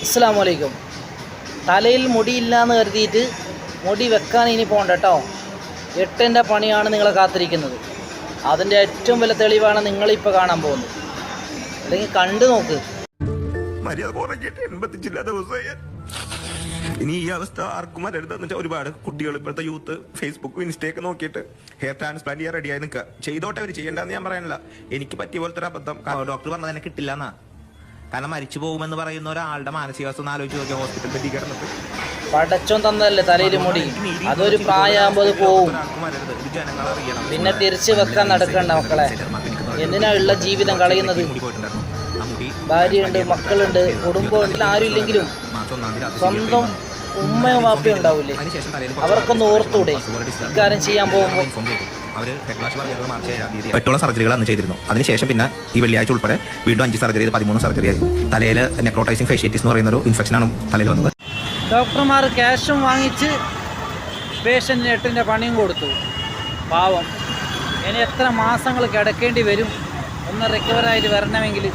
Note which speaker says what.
Speaker 1: അസ്സലാമു അലൈക്കും. തലയിൽ മുടിയില്ലാന്ന് കരുതിയിട്ട് മുടി വെക്കാൻ ഇനി പോകണ്ട കേട്ടോ. 8ൻ്റെ പണിയാണ് നിങ്ങളെ കാത്തിരിക്കുന്നത്. അതിൻ്റെ ഏറ്റവും വലിയ തെളിവാണ് നിങ്ങളിപ്പോൾ കാണാൻ പോകുന്നത്. അല്ലെങ്കിൽ കണ്ടു നോക്ക്.
Speaker 2: ഇനി ഈ അവസ്ഥ ആർക്കും വരരുതെന്ന് വെച്ചാൽ ഒരുപാട് കുട്ടികൾ ഇപ്പോഴത്തെ യൂത്ത് ഫേസ്ബുക്ക് ഇൻസ്റ്റയൊക്കെ നോക്കിയിട്ട് ഹെയർ ട്രാൻസ്പ്ലാന്റ് ചെയ്യാൻ റെഡിയായി നിൽക്കുക. ചെയ്തോട്ടെ, അവർ ചെയ്യേണ്ടെന്ന് ഞാൻ പറയാനില്ല. എനിക്ക് പറ്റിയ പോലത്തെ ഒരു അബദ്ധം ഡോക്ടർ പറഞ്ഞത് എന്നെ കിട്ടില്ല എന്നാ. കാരണം മരിച്ചു പോകുമെന്ന് പറയുന്ന ഒരാളുടെ മാനസികാവസ്ഥ ഒന്ന് ആലോചിച്ച് നോക്കിയാൽ ഹോസ്പിറ്റൽ ബെഡിൽ കിടന്നിട്ട്
Speaker 1: പടച്ചോൻ തന്നതല്ലേ തലയിൽ മുടി. അതൊരു പ്രായമാകുമ്പോൾ അത് പോവും. പിന്നെ തിരിച്ചു വെക്കാൻ നടക്കണ്ട മക്കളെ. എന്തിനാ ഉള്ള ജീവിതം കളയുന്നത്? ഭാര്യയുണ്ട്, മക്കളുണ്ട്, കുടുംബമുണ്ട്. ആരും ഇല്ലെങ്കിലും സ്വന്തം ഉമ്മയോ വാപ്പയോ ഉണ്ടാവില്ലേ, അവർക്കൊന്ന് ഓർത്തൂടെ ഇക്കാര്യം ചെയ്യാൻ പോകുമ്പോൾ?
Speaker 2: പെട്ടോളം സർജറികൾ അന്ന് ചെയ്തിരുന്നു. അതിനുശേഷം പിന്നെ ഈ വെള്ളിയാഴ്ച ഉൾപ്പെടെ വീണ്ടും 5 സർജറി ചെയ്ത് 13 സർജറി ആയി. തലയിൽ നെക്രോട്ടൈസിങ് ഫേഷ്യേറ്റിസ് എന്ന് പറയുന്ന ഒരു ഇൻഫെക്ഷനാണ് തലയിൽ വന്നത്.
Speaker 1: ഡോക്ടർമാർ ക്യാഷും വാങ്ങിച്ച് പേഷ്യൻറ്റിന് 8ൻ്റെ പണിയും കൊടുത്തു. പാവം, ഇനി എത്ര മാസങ്ങൾ കിടക്കേണ്ടി വരും ഒന്ന് റിക്കവറായിട്ട് വരണമെങ്കിൽ?